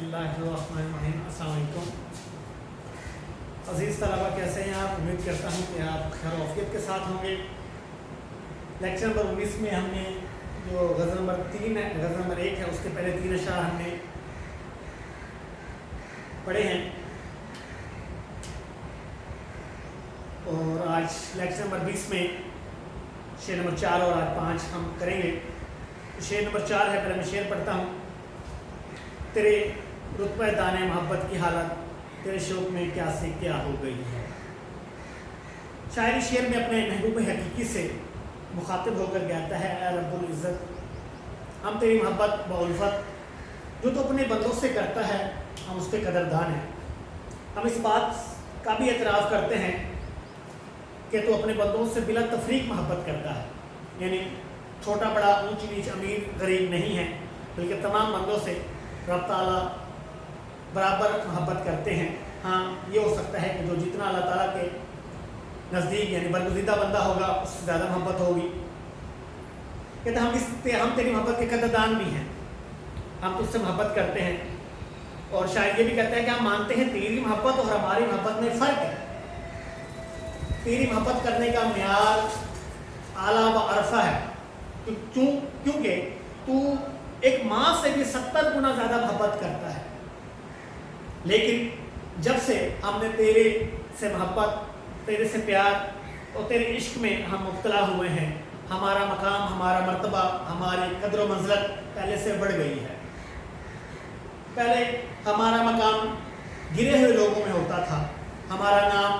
बिस्मिल्लाहिर्रहमानिर्रहीम। अस्सलाम वालेकुम। अज़ीज़ तलबा, कैसे हैं आप? उम्मीद करता हूँ कि आप खैर आफियत के साथ होंगे। लेक्चर नंबर 19 में हमने जो गज़ल नंबर 3 है, गज़ल नंबर 1 है, उसके पहले 3 अशआर हमने पढ़े हैं और आज लेक्चर नंबर 20 में शेर नंबर 4 और आज 5 हम करेंगे। शेर नंबर 4 है, पहले मैं शेर पढ़ता हूँ। तेरे रुतबे दाने मोहब्बत की हालत तेरे शौक में क्या से क्या हो गई है। शायरी शेर में अपने महबूब हकीकी से मुखातिब होकर कहता है, ऐ रब्बुल इज़्ज़त, हम तेरी मोहब्बत बउल्फत जो तो अपने बंदों से करता है, हम उसके कदरदान हैं। हम इस बात का भी एतराफ़ करते हैं कि तो अपने बंदों से बिला तफरीक मोहब्बत करता है, यानी छोटा बड़ा ऊंच नीच अमीर गरीब नहीं है, बल्कि तमाम बंदों से रब ताला बराबर मोहब्बत करते हैं। हाँ, ये हो सकता है कि जो जितना अल्लाह ताला के नज़दीक यानी बरगुज़ीदा बंदा होगा उससे ज़्यादा मोहब्बत होगी। कहते हम तेरी मोहब्बत के कदरदान भी हैं, हम तुझसे मोहब्बत करते हैं। और शायद ये भी कहता है कि हम मानते हैं तेरी मोहब्बत और हमारी मोहब्बत में फ़र्क है। तेरी मोहब्बत करने का मेयार आला व अरफा है, क्योंकि तू एक माँ से भी 70 गुना ज़्यादा मोहब्बत करता है। लेकिन जब से हमने तेरे से मोहब्बत, तेरे से प्यार और तेरे इश्क में हम मुब्तला हुए हैं, हमारा मकाम, हमारा मर्तबा, हमारी कदर व मंज़लत पहले से बढ़ गई है। पहले हमारा मकाम गिरे हुए लोगों में होता था, हमारा नाम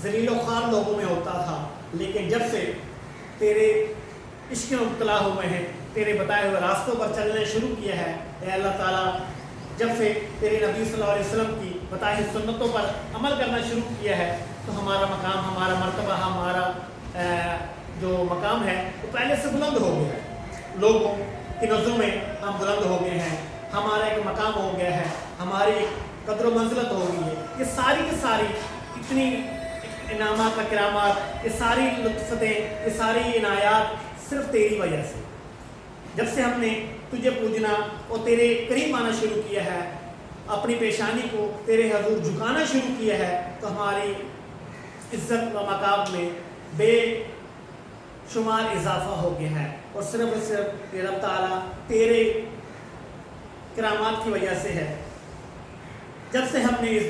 ज़लील व ख़ार लोगों में होता था। लेकिन जब से तेरे इश्क में मुब्तला हुए हैं, तेरे बताए हुए रास्तों पर चलने शुरू किया है, ऐ अल्लाह ताला, जब से तेरे नबी सल्लल्लाहु अलैहि वसल्लम की बताई हुई सुन्नतों पर अमल करना शुरू किया है, तो हमारा मकाम, हमारा मर्तबा, हमारा जो मकाम है वो पहले से बुलंद हो गया है। लोगों की नज़रों में हम बुलंद हो गए हैं, हमारा एक मकाम हो गया है, हमारी एक कदर व मंज़लत हो गई है। ये सारी की सारी इतनी इनामात व किरामात, ये सारी लुत्फ़तें, ये सारी इनायात सिर्फ तेरी वजह से। जब से हमने तुझे पूजना और तेरे करीब आना शुरू किया है, अपनी पेशानी को तेरे हजूर झुकाना शुरू किया है, तो हमारी इज़्ज़त व मकाम में बेशुमार इजाफा हो गया है। और सिर्फ रब ताला तेरे करामात की वजह से है। जब से हमने इस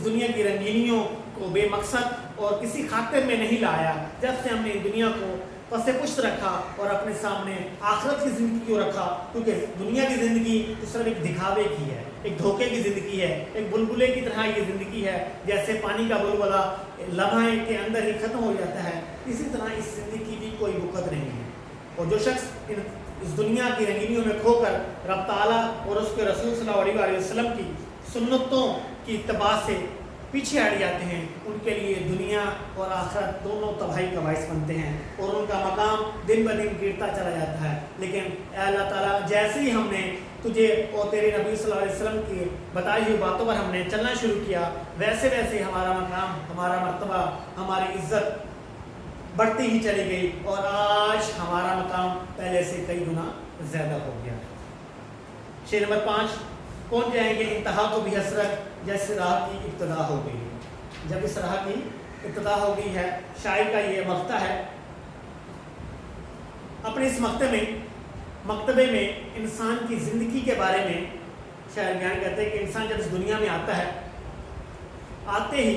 दुनिया की रंगीनियों को बेमकसद और किसी खातिर में नहीं लाया, जब से हमने दुनिया को पसे पुश्त रखा और अपने सामने आखिरत की ज़िंदगी को रखा, क्योंकि दुनिया की ज़िंदगी तो सिर्फ एक दिखावे की है, एक धोखे की ज़िंदगी है, एक बुलबुले की तरह ये ज़िंदगी है। जैसे पानी का बुलबुला लम्हे के अंदर ही ख़त्म हो जाता है, इसी तरह इस ज़िंदगी की भी कोई बुकत नहीं है। और जो शख्स इस दुनिया की रंगीनियों में खोकर रब ताला और उसके रसूल सल्लल्लाहु अलैहि वसल्लम की सुन्नतों की इत्तबा से पीछे हट जाते हैं, उनके लिए दुनिया और आखिरत दोनों तबाही का बाइस बनते हैं और उनका मकाम दिन ब दिन गिरता चला जाता है। लेकिन अल्लाह ताला, जैसे ही हमने तुझे और तेरे नबी सल्लल्लाहु अलैहि वसल्लम की बताई हुई बातों पर हमने चलना शुरू किया, वैसे वैसे हमारा मकाम, हमारा मर्तबा, हमारी इज़्ज़त बढ़ती ही चली गई और आज हमारा मकाम पहले से कई गुना ज़्यादा हो गया। शेर नंबर 5, पहुँच जाएंगे इंतहा को भी हसरत जैसे राह की इब्तदा हो गई है। जब इस राह की इब्तदा हो गई है, शायर का ये मक्ता है। अपने इस मकतबे में इंसान की ज़िंदगी के बारे में शायर बयान कहते हैं कि इंसान जब इस दुनिया में आता है, आते ही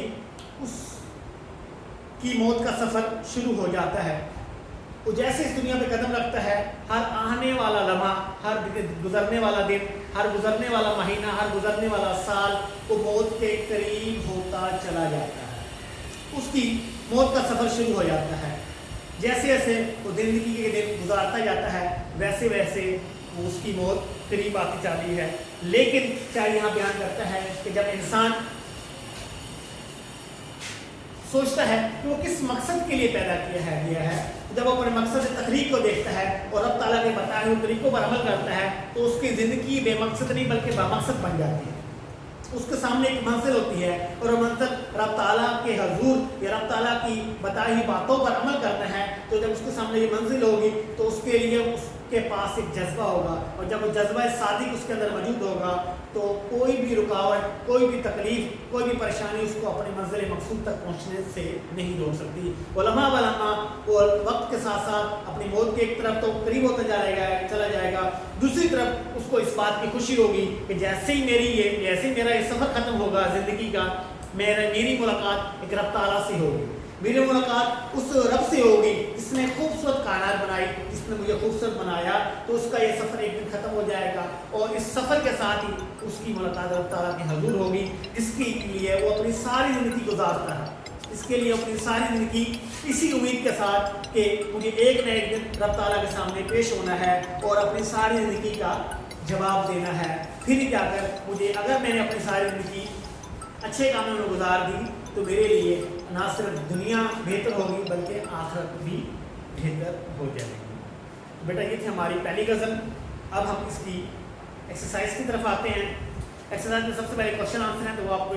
उसकी मौत का सफ़र शुरू हो जाता है। वो जैसे इस दुनिया पे कदम रखता है, हर आने वाला लम्हा, हर गुजरने वाला दिन, हर गुजरने वाला महीना, हर गुजरने वाला साल वो मौत के करीब होता चला जाता है। उसकी मौत का सफ़र शुरू हो जाता है। जैसे जैसे वो ज़िंदगी के दिन गुजारता जाता है, वैसे वैसे उसकी मौत करीब आती जाती है। लेकिन क्या यहाँ बयान करता है कि जब इंसान सोचता है कि वो किस मकसद के लिए पैदा गया है, जब वो अपने मकसद तखलीक को देखता है और रब ताला के बताए हुए तरीक़ों पर अमल करता है, तो उसकी ज़िंदगी बेमकसद नहीं बल्कि बामकसद बन जाती है। उसके सामने एक मंजिल होती है और वो मंजिल रब ताला के हजूर या रब ताला की बताई हुई बातों पर अमल करना है। तो जब उसके सामने ये मंजिल होगी तो उसके लिए के पास एक जज्बा होगा, और जब वो जज्बा सादिक उसके अंदर मौजूद होगा तो कोई भी रुकावट, कोई भी तकलीफ, कोई भी परेशानी उसको अपने मंजिल मकसूद तक पहुंचने से नहीं रोक सकती। उलमा वलमा वो वक्त के साथ साथ अपनी मौत के एक तरफ तो करीब होता चला जाएगा, दूसरी तरफ उसको इस बात की खुशी होगी कि जैसे ही मेरा ये सफ़र ख़त्म होगा ज़िंदगी का, मेरी मुलाकात एक रब ताला से होगी, मेरी मुलाकात उस रब से होगी जिसने खूबसूरत कायनात बनाई, जिसने मुझे खूबसूरत बनाया। तो उसका ये सफ़र एक दिन ख़त्म हो जाएगा और इस सफ़र के साथ ही उसकी मुलाकात रब ताला के हजूर होगी, जिसके लिए वो अपनी सारी ज़िंदगी गुजारता है। इसके लिए अपनी सारी ज़िंदगी इसी उम्मीद के साथ कि मुझे एक न एक दिन रब ताला के सामने पेश होना है और अपनी सारी ज़िंदगी का जवाब देना है। फिर जाकर मुझे, अगर मैंने अपनी सारी ज़िंदगी अच्छे कामों में गुजार दी तो मेरे लिए ना सिर्फ दुनिया बेहतर होगी बल्कि आखिरत भी बेहतर हो जाएगी। बेटा ये थी हमारी पहली गज़ल। अब हम इसकी एक्सरसाइज की तरफ आते हैं। एक्सरसाइज में सबसे पहले क्वेश्चन आंसर है, तो वो आपको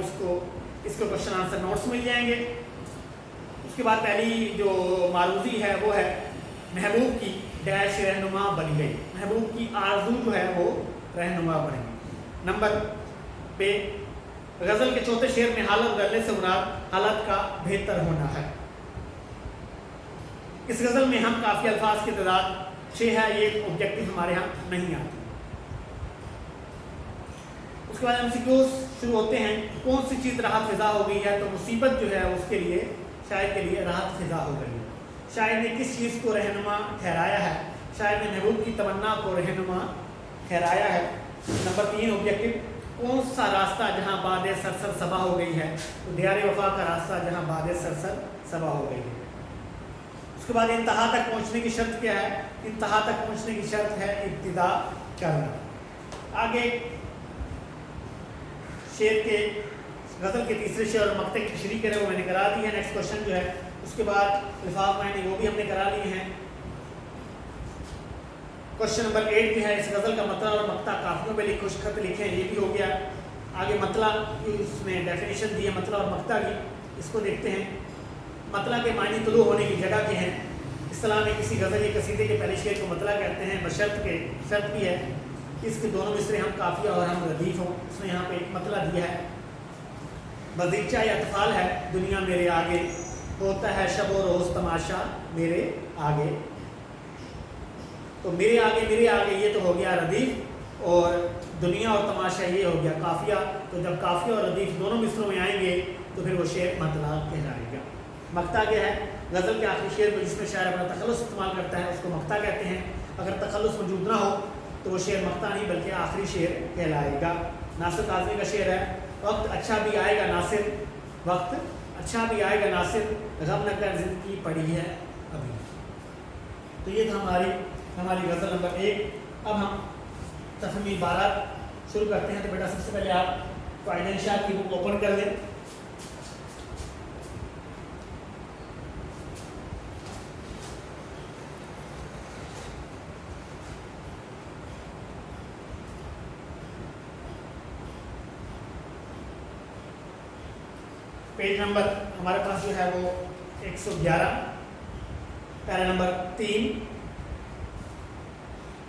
इसके क्वेश्चन आंसर नोट्स मिल जाएंगे। उसके बाद पहली जो मारूजी है वो है महबूब की डैश रहनुमा बन गई। महबूब की आरज़ू जो है वो रहनुमा बन गई। नंबर पे गज़ल के चौथे शेर में हालत बदलने से मुराद हालत का बेहतर होना है। इस गज़ल में हम काफ़ी अल्फाज की तादाद 6 है, ये ऑब्जेक्टिव हमारे यहाँ नहीं आते। उसके बाद MCQs शुरू होते हैं। कौन सी चीज़ राहत फिजा हो गई है, तो मुसीबत जो है उसके लिए, शायर के लिए राहत फिजा हो गई है। शायर ने किस चीज़ को रहनुमा ठहराया है, शायर ने महबूब की तमन्ना को रहनुमा ठहराया है। नंबर 3 ऑब्जेक्टिव, कौन सा रास्ता जहाँ बादे सरसर सबा हो गई है, तो दियार वफा का रास्ता जहाँ बादे सरसर सबा हो गई है। उसके बाद इंतहा तक पहुँचने की शर्त क्या है, इंतहा तक पहुँचने की शर्त है इब्तिदा करना। आगे शेर के गज़ल के तीसरे शेर और मक्ते की तशरीह करें वो मैंने करा दी है। नेक्स्ट क्वेश्चन जो है उसके बाद लिफाफ मायने वो भी हमने करा लिए हैं। क्वेश्चन नंबर 8 जो है, इस गज़ल का मतला और मक्ता काफियों पे लिखो, खत लिखें, ये भी हो गया। आगे मतला की उसमें डेफिनेशन दी है मतला और मक्ता की, इसको देखते हैं। मतला के मायने तुलू होने की जगह के हैं। इस्लाम में किसी गज़ल या कसीदे के पहले शेर को मतला कहते हैं, बशर्त के शर्त भी है इसके दोनों मिसरे हम काफिया और हम रदीफ हों। उसने यहाँ पे एक मतला दिया है, बगीचा या अतफाल है दुनिया मेरे आगे, होता है शब और रोज़ तमाशा मेरे आगे। तो मेरे आगे ये तो हो गया रदीफ, और दुनिया और तमाशा ये हो गया काफिया। तो जब काफिया और रदीफ दोनों मिसरों में आएंगे तो फिर वो शेर मतला कहलाएगा। मक्ता क्या है, गज़ल के आखिरी शेर में जिसमें शायर अपना तखल्लुस इस्तेमाल करता है उसको मक्ता कहते हैं। अगर तखल्लुस मौजूद ना हो तो वो शेर मक्ता नहीं बल्कि आखिरी शेर कहलाएगा। नासिर काज़मी का शेर है, वक्त अच्छा भी आएगा नासिर, वक्त अच्छा भी आएगा नासिर, गम न कर ज़िंदगी पड़ी है अभी। तो ये था हमारी गज़ल नंबर 1। अब हम तफ़हीम 12 शुरू करते हैं। तो बेटा सबसे पहले आप फ़ाइदे निशात की बुक ओपन कर लें। पेज नंबर हमारे पास जो है वो 111, पैरा नंबर 3।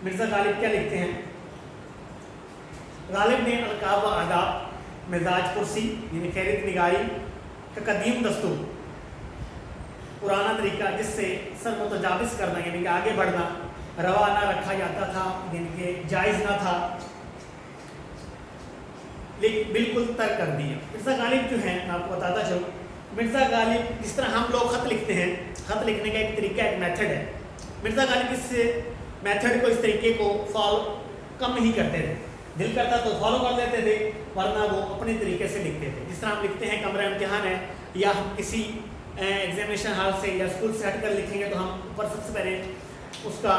मिर्ज़ा गालिब क्या लिखते हैं, गालिब ने अलकाब व आदाब मिजाज कुर्सी यानी खैरियत निगारी का कदीम दस्तूर, पुराना तरीका जिससे सर मुतजाविज़ करना यानी कि आगे बढ़ना रवा ना रखा जाता था, यानी कि जायज़ ना था, लेकिन बिल्कुल तर्क कर दिया। मिर्ज़ा गालिब जो है मैं आपको बताता चलूँ, मिर्ज़ा गालिब जिस तरह हम लोग ख़त लिखते हैं, ख़त लिखने का एक तरीका, एक मेथड है। मिर्ज़ा गालिब इस मेथड को, इस तरीके को फॉलो कम नहीं करते थे। दिल करता तो फॉलो कर लेते थे, वरना वो अपने तरीके से लिखते थे। जिस तरह हम लिखते हैं कमरा इम्तिहान है, या हम किसी एग्जामिनेशन हॉल से या स्कूल से हट कर लिखेंगे तो हम ऊपर सबसे पहले उसका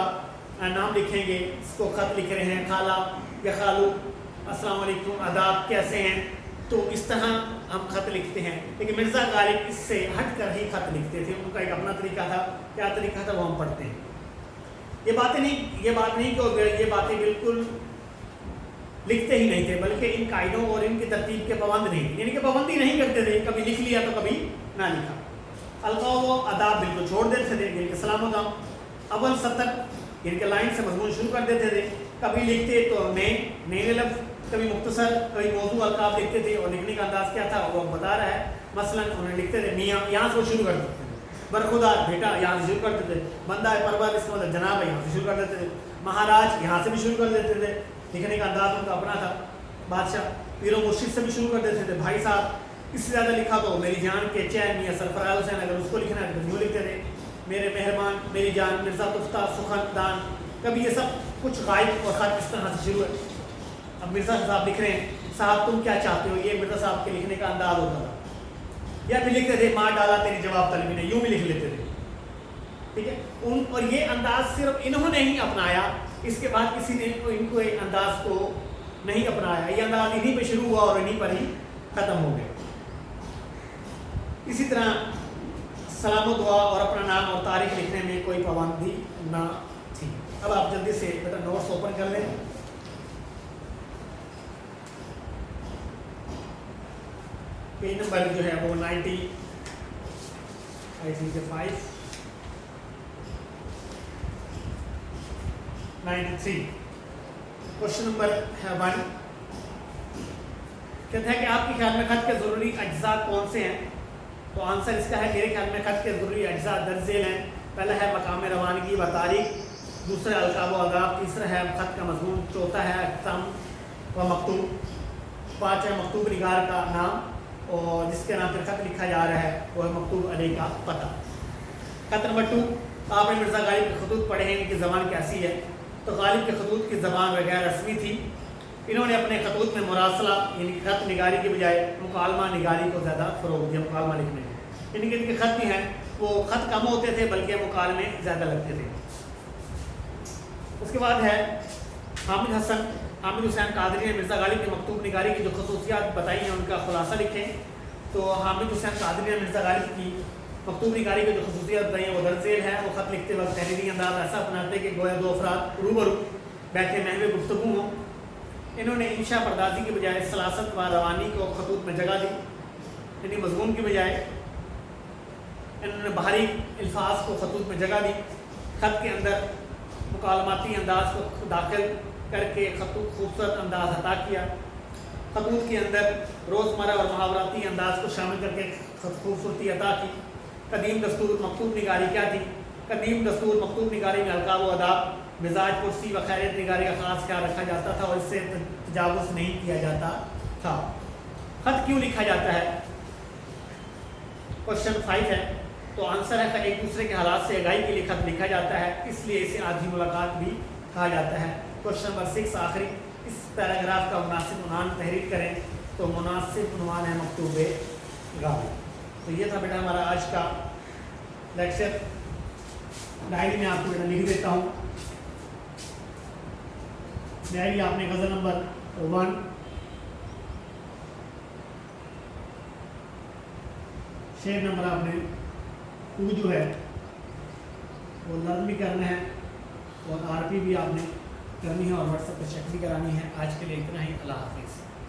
नाम लिखेंगे, इसको ख़त लिख रहे हैं, खाला या खालू, अस्सलाम वालेकुम, आदाब, कैसे हैं। तो इस तरह हम ख़त लिखते हैं। लेकिन मिर्ज़ा गालिब इससे हट कर ही ख़त लिखते थे। उनका एक अपना तरीका था। क्या तरीका था वो हम पढ़ते हैं। ये बात नहीं कि ये बातें बिल्कुल लिखते ही नहीं थे, बल्कि इन कायदों और इनकी तरतीब के पाबंद नहीं थे, यानी कि पाबंदी नहीं करते थे। कभी लिख लिया तो कभी ना लिखा। अलकाब व आदाब बिल्कुल छोड़ देते थे, यानी कि सलाम दाम। अव्वल सतर یعنی کہ لائن سے مضمون شروع کر دیتے تھے. کبھی لکھتے تو نئے لفظ, کبھی مختصر, کبھی موضوع القاب لکھتے تھے, اور لکھنے کا انداز کیا تھا وہ بتا رہا ہے. مثلا انہیں لکھتے تھے میاں, یہاں سے وہ شروع کر دیتے تھے. برخودار, بیٹا, یہاں سے شروع کر دیتے تھے. بندہ پرور, اس کا مطلب جناب ہے, یہاں سے شروع کر دیتے تھے. مہاراج, یہاں سے بھی شروع کر دیتے تھے. لکھنے کا انداز ان کا اپنا تھا. بادشاہ, پیر و مرشد سے بھی شروع کر دیتے تھے. بھائی صاحب, اس سے زیادہ لکھا تو میری جان کے چین میاں سرفراز حسین, اگر اس کو لکھنا ہے تو یوں لکھتے تھے. میرے مہربان, میری جان, مرزا تفتہ, سخن دان. کبھی یہ سب کچھ غائب اور خط اس طرح سے شروع ہے. اب مرزا صاحب لکھ رہے ہیں, صاحب تم کیا چاہتے ہو, یہ مرزا صاحب کے لکھنے کا انداز ہوتا تھا. یا پھر لکھتے تھے ماں ڈالا تیری جواب طلبی نے, یوں بھی لکھ لیتے تھے. ٹھیک ہے. اور یہ انداز صرف انہوں نے ہی اپنایا, اس کے بعد کسی نے ان کو انداز کو نہیں اپنایا. یہ انداز انہیں پہ شروع ہوا اور انہیں پر ہی ختم ہو گیا. اسی طرح سلام و دعا اور اپنا نام اور تاریخ لکھنے میں کوئی پابندی نہ تھی. اب آپ جلدی سے بیٹا نوٹس اوپن کر لیں. پیج نمبر جو ہے وہ 95. کوشچن نمبر ہے 1. کہتا ہے کہ آپ کے خیال میں خط کے ضروری اجزاء کون سے ہیں؟ تو آنسر اس کا ہے میرے خیال میں خط کے ضروری اجزاء درج ذیل ہیں. پہلا ہے مقام روانگی و تاریخ, دوسرا القاب و آداب, تیسرا ہے خط کا مضمون, چوتھا ہے اقسام و مکتوب, پانچ ہے مکتوب نگار کا نام, اور جس کے نام پر خط لکھا جا رہا ہے وہ ہے مکتوب علیہ کا پتہ. خط نمبر 2. آپ نے مرزا غالب کے خطوط پڑھے ہیں, ان کی زبان کیسی ہے؟ تو غالب کے خطوط کی زبان وغیرہ رسمی تھی. انہوں نے اپنے خطوط میں مراسلہ یعنی خط نگاری کے بجائے مکالمہ نگاری کو زیادہ فروغ دیا. مکالمہ لکھنے میں یعنی کہ ان کے خط ہیں وہ خط کم ہوتے تھے بلکہ مکالمے زیادہ لگتے تھے. اس کے بعد ہے حامد حسین قادری نے مرزا غالب کی مکتوب نگاری کی جو خصوصیات بتائی ہیں ان کا خلاصہ لکھیں. تو حامد حسین قادری نے مرزا غالب کی مکتوب نگاری کی جو خصوصیات بتائی ہیں وہ درج ذیل ہے. وہ خط لکھتے وقت تحریری انداز ایسا اپناتے کہ گویا دو افراد روبرو بیٹھے محو گفتگو ہوں. انہوں نے انشاء پردازی کے بجائے سلاست و روانی کو خطوط میں جگہ دی, یعنی مضمون کی بجائے انہوں نے باہری الفاظ کو خطوط میں جگہ دی. خط کے اندر مکالماتی انداز کو داخل کر کے خطوط خوبصورت انداز عطا کیا. خطوط کے اندر روزمرہ اور محاوراتی انداز کو شامل کر کے خوبصورتی عطا کی. قدیم دستور مکتوب نگاری کیا تھی؟ قدیم دستور مکتوب نگاری میں القاب و آداب, مزاج پرسی و خیریت نگاری کا خاص خیال رکھا جاتا تھا اور اس سے تجاوز نہیں کیا جاتا تھا. خط کیوں لکھا جاتا ہے؟ کوشچن 5 ہے. تو آنسر ہے کہ ایک دوسرے کے حالات سے آگاہی کے لیے خط لکھا جاتا ہے, اس لیے اسے آدھی ملاقات بھی کہا جاتا ہے. کوشچن نمبر 6 آخری. اس پیراگراف کا مناسب عنوان تحریر کریں. تو مناسب عنوان ہے مکتوب غالب. تو یہ تھا بیٹا ہمارا آج کا لیکچر. ڈائری میں آپ کو بیٹا لکھ دیتا ہوں. ڈائری آپ نے غزل نمبر 1, شعر نمبر آپ نے 2 جو ہے وہ لرن بھی کرنا ہے, اور RP بھی آپ نے کرنی ہے, اور WhatsApp پہ چیک بھی کرانی ہے. آج کے لیے اتنا ہی. اللہ حافظ.